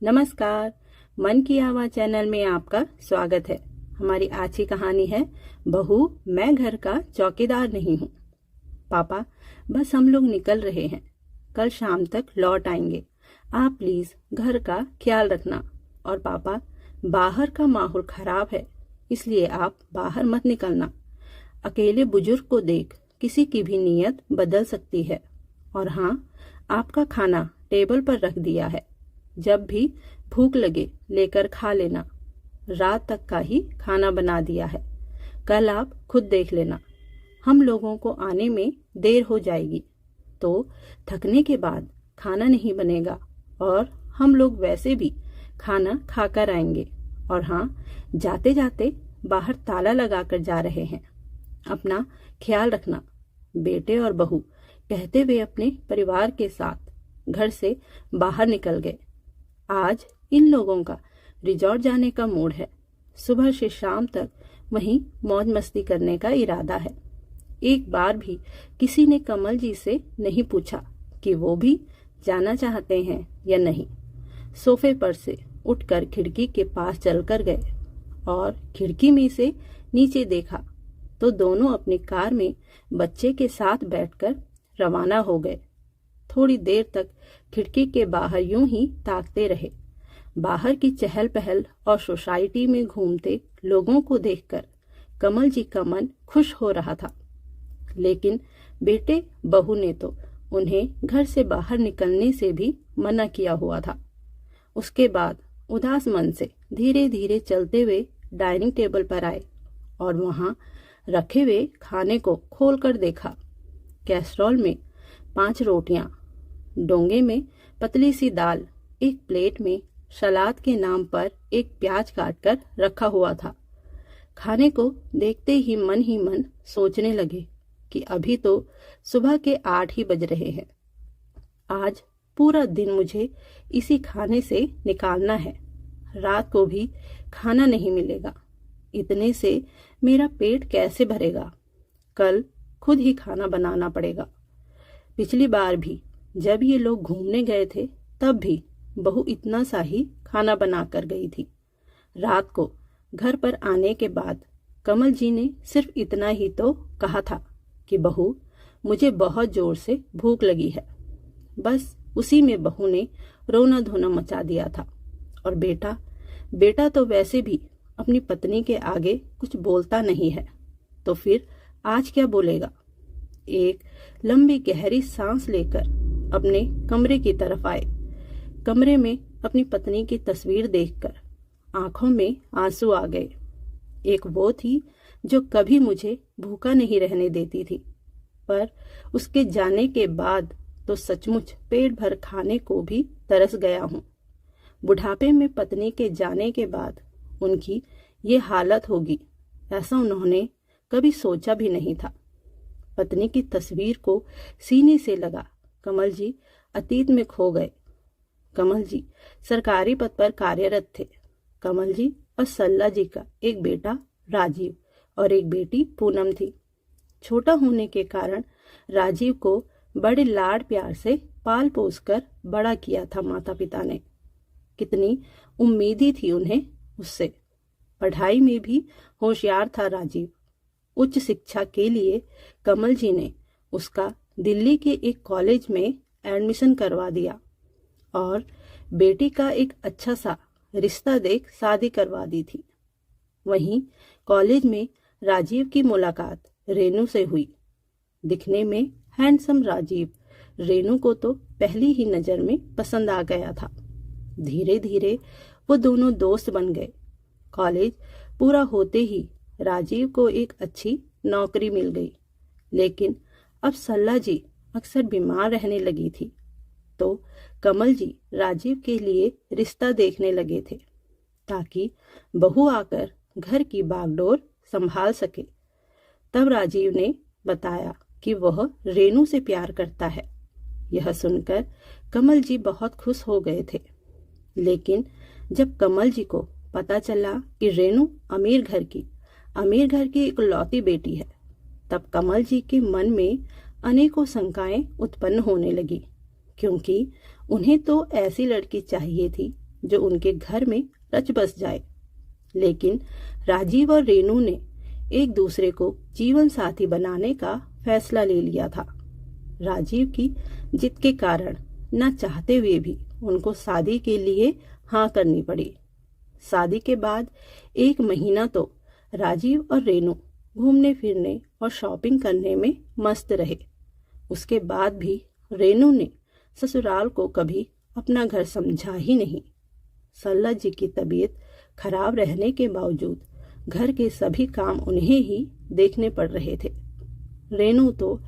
नमस्कार। मन की आवाज़ चैनल में आपका स्वागत है। हमारी आज की कहानी है बहू मैं घर का चौकीदार नहीं हूँ। पापा, बस हम लोग निकल रहे हैं, कल शाम तक लौट आएंगे। आप प्लीज़ घर का ख्याल रखना। और पापा, बाहर का माहौल खराब है, इसलिए आप बाहर मत निकलना। अकेले बुजुर्ग को देख किसी की भी नीयत बदल सकती है। और हाँ, आपका खाना टेबल पर रख दिया है, जब भी भूख लगे लेकर खा लेना। रात तक का ही खाना बना दिया है, कल आप खुद देख लेना। हम लोगों को आने में देर हो जाएगी, तो थकने के बाद खाना नहीं बनेगा और हम लोग वैसे भी खाना खाकर आएंगे। और हाँ, जाते जाते बाहर ताला लगाकर जा रहे हैं, अपना ख्याल रखना। बेटे और बहू कहते हुए अपने परिवार के साथ घर से बाहर निकल गए। आज इन लोगों का रिजॉर्ट जाने का मूड है। सुबह से शाम तक वहीं मौज मस्ती करने का इरादा है। एक बार भी किसी ने कमल जी से नहीं पूछा कि वो भी जाना चाहते हैं या नहीं। सोफे पर से उठकर खिड़की के पास चलकर गए और खिड़की में से नीचे देखा तो दोनों अपनी कार में बच्चे के साथ बैठकर रवाना हो गए। थोड़ी देर तक खिड़की के बाहर यूं ही ताकते रहे। बाहर की चहल पहल और सोसाइटी में घूमते लोगों को देखकर कमल जी का मन खुश हो रहा था। लेकिन बेटे बहू ने तो उन्हें घर से बाहर निकलने से भी मना किया हुआ था। उसके बाद उदास मन से धीरे धीरे चलते हुए डाइनिंग टेबल पर आए और वहां रखे हुए खाने को खोलकर देखा। कैसरोल में 5 रोटियां, डोंगे में पतली सी दाल, एक प्लेट में सलाद के नाम पर एक प्याज काटकर रखा हुआ था। खाने को देखते ही मन सोचने लगे कि अभी तो सुबह के 8 ही बज रहे हैं। आज पूरा दिन मुझे इसी खाने से निकालना है। रात को भी खाना नहीं मिलेगा। इतने से मेरा पेट कैसे भरेगा? कल खुद ही खाना बनाना पड़ेगा। पिछली बार भी जब ये लोग घूमने गए थे, तब भी बहू इतना सा ही खाना बना कर गई थी। रात को घर पर आने के बाद कमल जी ने सिर्फ इतना ही तो कहा था कि बहू, मुझे बहुत जोर से भूख लगी है। बस उसी में बहू ने रोना धोना मचा दिया था। और बेटा तो वैसे भी अपनी पत्नी के आगे कुछ बोलता नहीं है, तो फिर आज क्या बोलेगा? एक लंबी गहरी सांस लेकर अपने कमरे की तरफ आए। कमरे में अपनी पत्नी की तस्वीर देखकर आंखों में आंसू आ गए। एक वो थी जो कभी मुझे भूखा नहीं रहने देती थी, पर उसके जाने के बाद तो सचमुच पेट भर खाने को भी तरस गया हूँ। बुढ़ापे में पत्नी के जाने के बाद उनकी ये हालत होगी, ऐसा उन्होंने कभी सोचा भी नहीं था। पत्नी की तस्वीर को सीने से लगा कमल जी अतीत में खो गए। कमल जी सरकारी पद पर कार्यरत थे। कमल जी और सल्ला जी का एक बेटा राजीव और एक बेटी पूनम थी। छोटा होने के कारण राजीव को बड़े लाड प्यार से पाल पोस कर बड़ा किया था माता पिता ने। कितनी उम्मीदी थी उन्हें उससे। पढ़ाई में भी होशियार था राजीव। उच्च शिक्षा के लिए कमल जी ने उसका दिल्ली के एक कॉलेज में एडमिशन करवा दिया और बेटी का एक अच्छा सा रिश्ता देख शादी करवा दी थी। वहीं कॉलेज में राजीव की मुलाकात रेनू से हुई। दिखने में हैंडसम राजीव रेनू को तो पहली ही नज़र में पसंद आ गया था। धीरे धीरे वो दोनों दोस्त बन गए। कॉलेज पूरा होते ही राजीव को एक अच्छी नौकरी मिल गई। लेकिन अब सल्ला जी अक्सर बीमार रहने लगी थी, तो कमल जी राजीव के लिए रिश्ता देखने लगे थे ताकि बहू आकर घर की बागडोर संभाल सके। तब राजीव ने बताया कि वह रेनू से प्यार करता है। यह सुनकर कमल जी बहुत खुश हो गए थे। लेकिन जब कमल जी को पता चला कि रेनू अमीर घर की इकलौती बेटी है, तब कमल जी के मन में अनेकों शंकाएं उत्पन्न होने लगी, क्योंकि उन्हें तो ऐसी लड़की चाहिए थी जो उनके घर में रच बस जाए। लेकिन राजीव और रेनू ने एक दूसरे को जीवन साथी बनाने का फैसला ले लिया था। राजीव की जिद के कारण न चाहते हुए भी उनको शादी के लिए हाँ करनी पड़ी। शादी के बाद 1 महीना तो राजीव और रेनू घूमने फिरने और शॉपिंग करने में मस्त रहे। उसके बाद भी रेनू ने ससुराल को कभी अपना घर समझा ही नहीं। सरला जी की तबीयत खराब रहने के बावजूद घर के सभी काम उन्हें ही देखने पड़ रहे थे। रेनू तो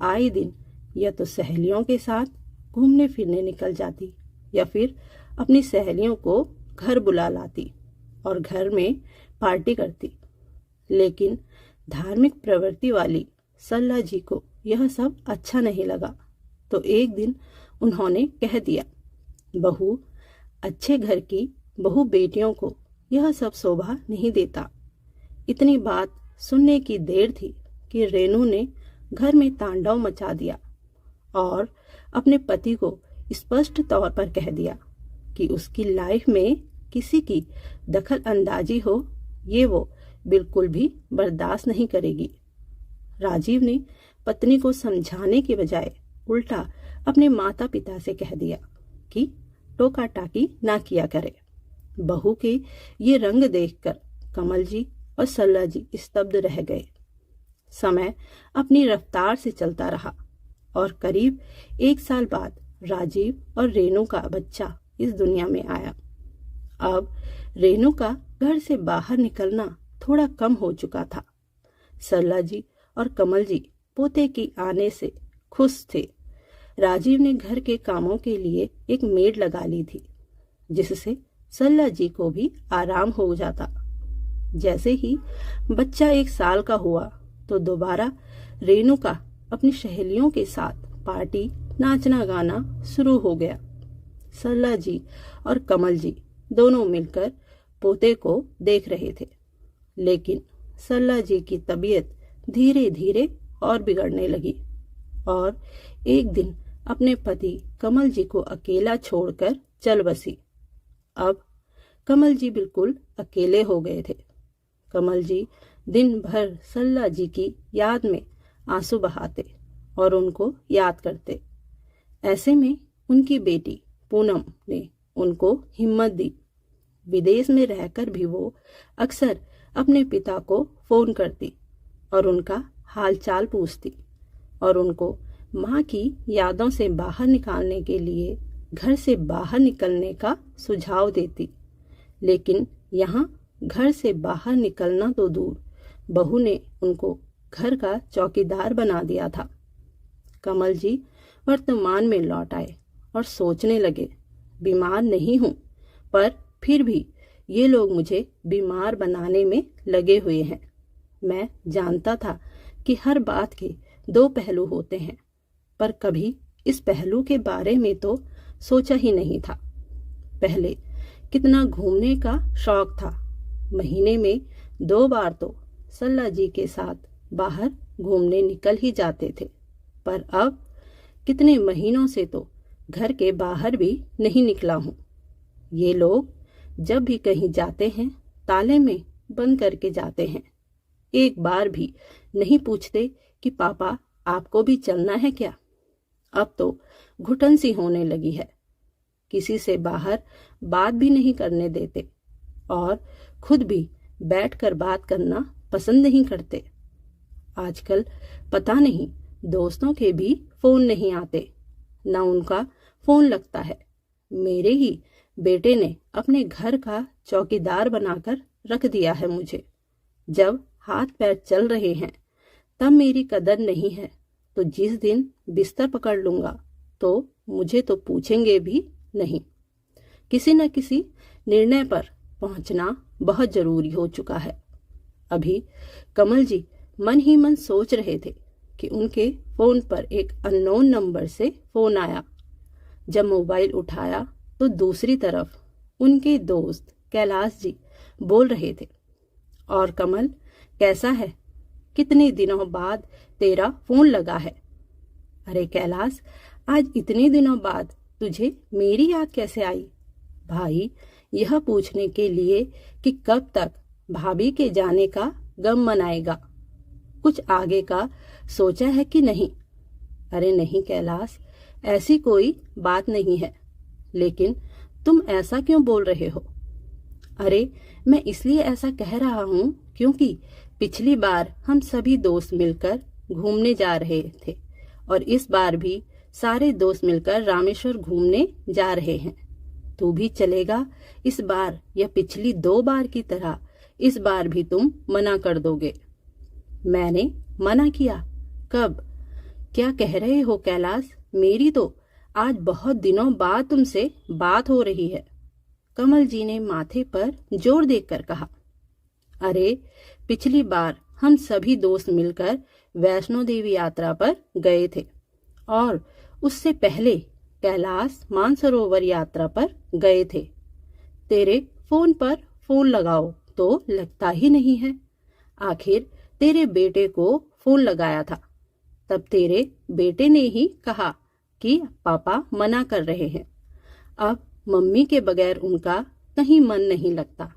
आए दिन या तो सहेलियों के साथ घूमने फिरने निकल जाती या फिर अपनी सहेलियों को घर बुला लाती और घर में पार्टी करती। लेकिन धार्मिक प्रवृत्ति वाली सरला जी को यह सब अच्छा नहीं लगा, तो एक दिन उन्होंने कह दिया, बहू, अच्छे घर की बहू बेटियों को यह सब शोभा नहीं देता। इतनी बात सुनने की देर थी कि रेनू ने घर में तांडव मचा दिया और अपने पति को स्पष्ट तौर पर कह दिया कि उसकी लाइफ में किसी की दखल अंदाजी हो ये वो बिल्कुल भी बर्दाश्त नहीं करेगी। राजीव ने पत्नी को समझाने के बजाय उल्टा अपने माता पिता से कह दिया कि टोका टाकी ना किया करे। बहू के ये रंग देखकर कमल जी और सरला जी स्तब्ध रह गए। समय अपनी रफ्तार से चलता रहा और करीब 1 साल बाद राजीव और रेनू का बच्चा इस दुनिया में आया। अब रेनू का घर से बाहर निकलना थोड़ा कम हो चुका था। सरला जी और कमल जी पोते की आने से खुश थे। राजीव ने घर के कामों के लिए एक मेड लगा ली थी, जिससे सरला जी को भी आराम हो जाता। जैसे ही बच्चा 1 साल का हुआ तो दोबारा रेनू का अपनी सहेलियों के साथ पार्टी, नाचना गाना शुरू हो गया। सरला जी और कमल जी दोनों मिलकर पोते को देख रहे थे, लेकिन सरला जी की तबीयत धीरे धीरे और बिगड़ने लगी और एक दिन अपने पति कमल जी को अकेला छोड़कर चल बसी। अब कमल जी बिल्कुल अकेले हो गए थे। कमल जी दिन भर सरला जी की याद में आंसू बहाते और उनको याद करते। ऐसे में उनकी बेटी पूनम ने उनको हिम्मत दी। विदेश में रहकर भी वो अक्सर अपने पिता को फोन करती और उनका हालचाल पूछती और उनको माँ की यादों से बाहर निकालने के लिए घर से बाहर निकलने का सुझाव देती। लेकिन यहाँ घर से बाहर निकलना तो दूर, बहू ने उनको घर का चौकीदार बना दिया था। कमल जी वर्तमान में लौट आए और सोचने लगे, बीमार नहीं हूँ, पर फिर भी ये लोग मुझे बीमार बनाने में लगे हुए हैं। मैं जानता था कि हर बात के 2 पहलू होते हैं, पर कभी इस पहलू के बारे में तो सोचा ही नहीं था। पहले कितना घूमने का शौक था। महीने में 2 बार तो सरला जी के साथ बाहर घूमने निकल ही जाते थे, पर अब कितने महीनों से तो घर के बाहर भी नहीं निकला हूँ। ये लोग जब भी कहीं जाते हैं ताले में बंद करके जाते हैं। एक बार भी नहीं पूछते कि पापा आपको भी चलना है क्या। अब तो घुटन सी होने लगी है। किसी से बाहर बात भी नहीं करने देते और खुद भी बैठकर बात करना पसंद नहीं करते। आजकल पता नहीं दोस्तों के भी फोन नहीं आते, न उनका फोन लगता है। मेरे ही बेटे ने अपने घर का चौकीदार बनाकर रख दिया है मुझे। जब हाथ पैर चल रहे हैं तब मेरी कदर नहीं है, तो जिस दिन बिस्तर पकड़ लूंगा तो मुझे तो पूछेंगे भी नहीं। किसी न किसी निर्णय पर पहुंचना बहुत जरूरी हो चुका है। अभी कमल जी मन ही मन सोच रहे थे कि उनके फोन पर एक अननोन नंबर से फोन आया। जब मोबाइल उठाया तो दूसरी तरफ उनके दोस्त कैलाश जी बोल रहे थे, और कमल कैसा है, कितने दिनों बाद तेरा फोन लगा है। अरे कैलाश, आज इतने दिनों बाद तुझे मेरी याद कैसे आई? भाई यह पूछने के लिए कि कब तक भाभी के जाने का गम मनाएगा। कुछ आगे का सोचा है कि नहीं? अरे नहीं कैलाश, ऐसी कोई बात नहीं है। लेकिन तुम ऐसा क्यों बोल रहे हो? अरे मैं इसलिए ऐसा कह रहा हूँ क्योंकि पिछली बार हम सभी दोस्त मिलकर घूमने जा रहे थे और इस बार भी सारे दोस्त मिलकर रामेश्वर घूमने जा रहे हैं। तू भी चलेगा इस बार या पिछली 2 बार की तरह इस बार भी तुम मना कर दोगे? मैंने मना किया? कब? क्या कह रहे हो कैलाश? मेरी तो आज बहुत दिनों बाद तुमसे बात हो रही है। कमल जी ने माथे पर जोर देकर कहा। अरे पिछली बार हम सभी दोस्त मिलकर वैष्णो देवी यात्रा पर गए थे और उससे पहले कैलाश मानसरोवर यात्रा पर गए थे। तेरे फोन पर फोन लगाओ तो लगता ही नहीं है। आखिर तेरे बेटे को फोन लगाया था, तब तेरे बेटे ने ही कहा कि पापा मना कर रहे हैं। अब मम्मी के बगैर उनका कहीं मन नहीं लगता।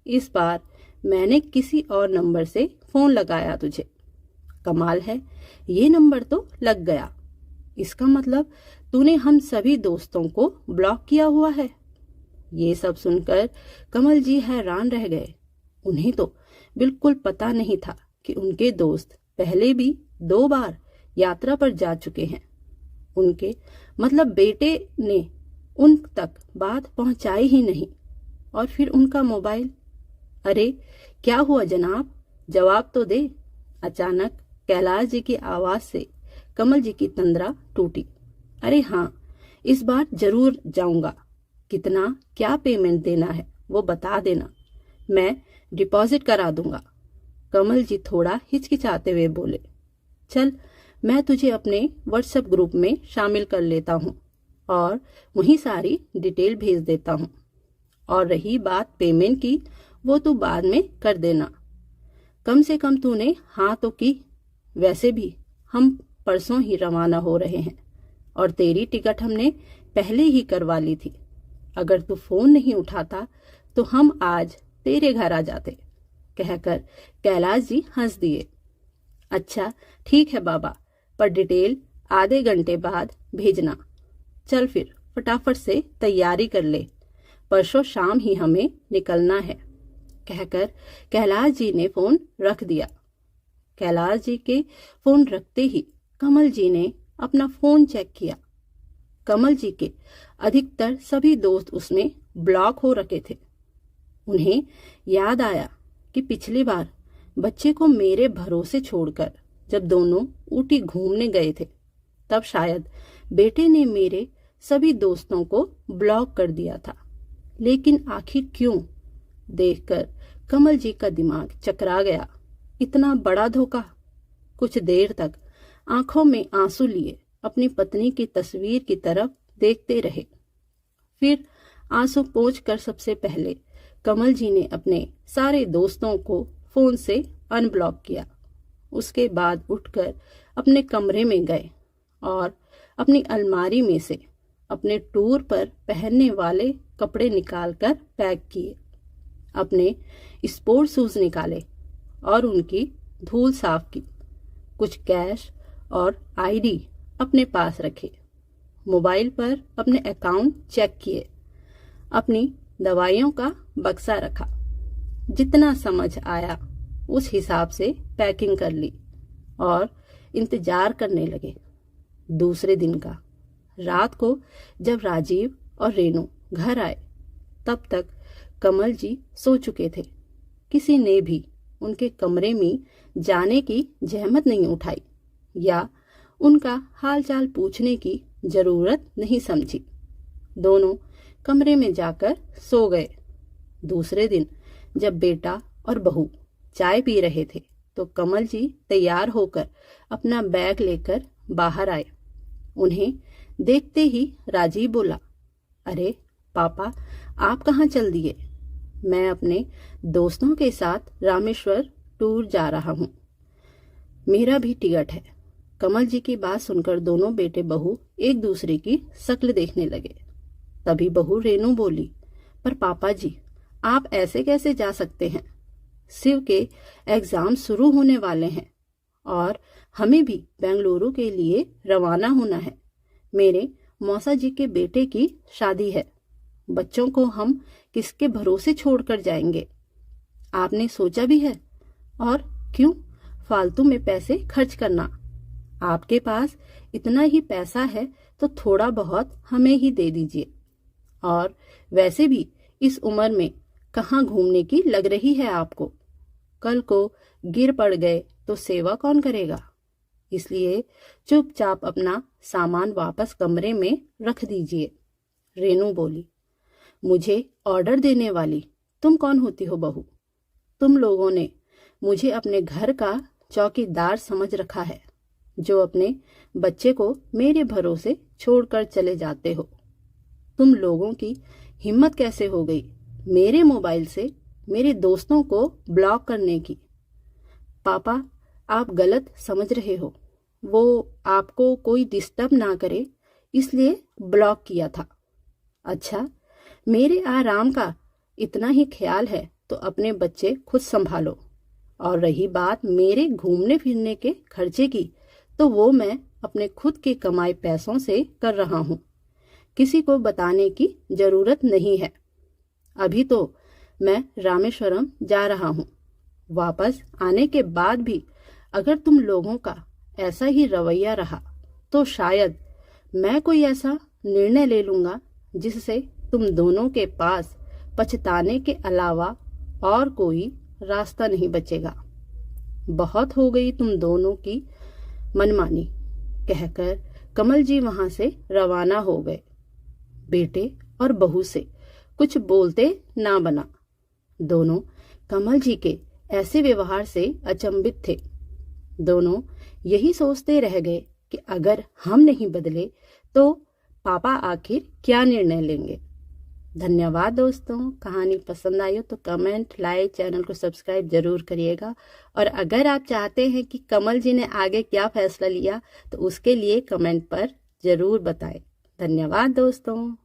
इस बार मैंने किसी और नंबर से फोन लगाया तुझे। कमाल है, ये नंबर तो लग गया। इसका मतलब तूने हम सभी दोस्तों को ब्लॉक किया हुआ है। ये सब सुनकर कमल जी हैरान रह गए। उन्हें तो बिल्कुल पता नहीं था कि उनके दोस्त पहले भी 2 बार यात्रा पर जा चुके हैं। उनके मतलब बेटे ने उन तक बात पहुंचाई ही नहीं। और फिर उनका मोबाइल। अरे क्या हुआ जनाब, जवाब तो दे। अचानक कैलाश जी की आवाज से कमल जी की तंद्रा टूटी। अरे हाँ, इस बार जरूर जाऊंगा। कितना क्या पेमेंट देना है वो बता देना, मैं डिपॉजिट करा दूंगा। कमल जी थोड़ा हिचकिचाते हुए बोले। चल, मैं तुझे अपने व्हाट्सएप ग्रुप में शामिल कर लेता हूँ और वहीं सारी डिटेल भेज देता हूँ। और रही बात पेमेंट की, वो तू बाद में कर देना। कम से कम तूने हाँ तो की। वैसे भी हम परसों ही रवाना हो रहे हैं और तेरी टिकट हमने पहले ही करवा ली थी। अगर तू फोन नहीं उठाता तो हम आज तेरे घर आ जाते, कहकर कैलाश जी हंस दिए। अच्छा ठीक है बाबा, पर डिटेल आधे घंटे बाद भेजना। चल फिर फटाफट से तैयारी कर ले, परसों शाम ही हमें निकलना है, कहकर कैलाश जी ने फोन रख दिया। कैलाश जी के फोन रखते ही कमल जी ने अपना फोन चेक किया। कमल जी के अधिकतर सभी दोस्त उसमें ब्लॉक हो रखे थे। उन्हें याद आया कि पिछली बार बच्चे को मेरे भरोसे छोड़कर जब दोनों ऊटी घूमने गए थे, तब शायद बेटे ने मेरे सभी दोस्तों को ब्लॉक कर दिया था। लेकिन आखिर क्यों? देखकर कमल जी का दिमाग चकरा गया। इतना बड़ा धोखा। कुछ देर तक आंखों में आंसू लिए अपनी पत्नी की तस्वीर की तरफ देखते रहे। फिर आंसू पोंछकर सबसे पहले कमल जी ने अपने सारे दोस्तों को फोन से अनब्लॉक किया। उसके बाद उठकर अपने कमरे में गए और अपनी अलमारी में से अपने टूर पर पहनने वाले कपड़े निकालकर पैक किए। अपने स्पोर्ट शूज निकाले और उनकी धूल साफ की। कुछ कैश और आईडी अपने पास रखे। मोबाइल पर अपने अकाउंट चेक किए। अपनी दवाइयों का बक्सा रखा। जितना समझ आया उस हिसाब से पैकिंग कर ली और इंतजार करने लगे दूसरे दिन का। रात को जब राजीव और रेनू घर आए, तब तक कमल जी सो चुके थे। किसी ने भी उनके कमरे में जाने की जहमत नहीं उठाई या उनका हालचाल पूछने की जरूरत नहीं समझी। दोनों कमरे में जाकर सो गए। दूसरे दिन जब बेटा और बहू चाय पी रहे थे, तो कमल जी तैयार होकर अपना बैग लेकर बाहर आए। उन्हें देखते ही राजीव बोला, अरे पापा, आप कहाँ चल दिए? मैं अपने दोस्तों के साथ रामेश्वर टूर जा रहा हूँ, मेरा भी टिकट है। कमल जी की बात सुनकर दोनों बेटे बहू एक दूसरे की शक्ल देखने लगे। तभी बहू रेनू बोली, पर पापा जी, आप ऐसे कैसे जा सकते हैं? शिव के एग्जाम शुरू होने वाले हैं और हमें भी बेंगलुरु के लिए रवाना होना है। मेरे मौसा जी के बेटे की शादी है। बच्चों को हम किसके भरोसे छोड़कर जाएंगे? आपने सोचा भी है? और क्यों फालतू में पैसे खर्च करना? आपके पास इतना ही पैसा है तो थोड़ा बहुत हमें ही दे दीजिए। और वैसे भी इस उम्र में कहाँ घूमने की लग रही है आपको? कल को गिर पड़ गए तो सेवा कौन करेगा? इसलिए चुपचाप अपना सामान वापस कमरे में रख दीजिए। रेनू बोली, मुझे ऑर्डर देने वाली तुम कौन होती हो बहू? तुम लोगों ने मुझे अपने घर का चौकीदार समझ रखा है, जो अपने बच्चे को मेरे भरोसे छोड़कर चले जाते हो। तुम लोगों की हिम्मत कैसे हो गई मेरे मोबाइल से मेरे दोस्तों को ब्लॉक करने की? पापा, आप गलत समझ रहे हो। वो आपको कोई डिस्टर्ब ना करे इसलिए ब्लॉक किया था। अच्छा, मेरे आराम का इतना ही ख्याल है तो अपने बच्चे खुद संभालो। और रही बात मेरे घूमने फिरने के खर्चे की, तो वो मैं अपने खुद के कमाए पैसों से कर रहा हूँ। किसी को बताने की जरूरत नहीं है। अभी तो मैं रामेश्वरम जा रहा हूँ। वापस आने के बाद भी अगर तुम लोगों का ऐसा ही रवैया रहा तो शायद मैं कोई ऐसा निर्णय ले लूंगा जिससे तुम दोनों के पास पछताने के अलावा और कोई रास्ता नहीं बचेगा। बहुत हो गई तुम दोनों की मनमानी, कहकर कमल जी वहां से रवाना हो गए। बेटे और बहू से कुछ बोलते ना बना। दोनों कमल जी के ऐसे व्यवहार से अचंभित थे। दोनों यही सोचते रह गए कि अगर हम नहीं बदले तो पापा आखिर क्या निर्णय लेंगे। धन्यवाद दोस्तों। कहानी पसंद आई हो तो कमेंट, लाइक, चैनल को सब्सक्राइब जरूर करिएगा। और अगर आप चाहते हैं कि कमल जी ने आगे क्या फैसला लिया तो उसके लिए कमेंट पर जरूर बताएं। धन्यवाद दोस्तों।